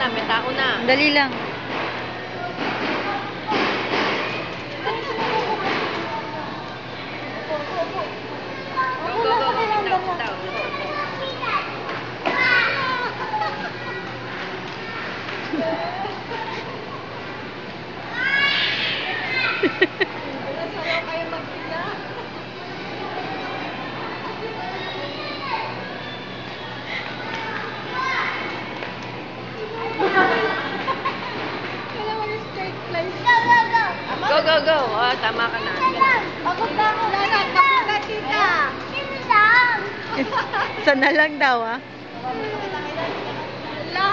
na, may tao na. Dali lang. Go, go, go. Sitaw, sitaw. Go, go, go. Oh, tama ka na. Pagod na ako. Pagod na, tita. Sino lang? Sana lang daw, ah. Wala.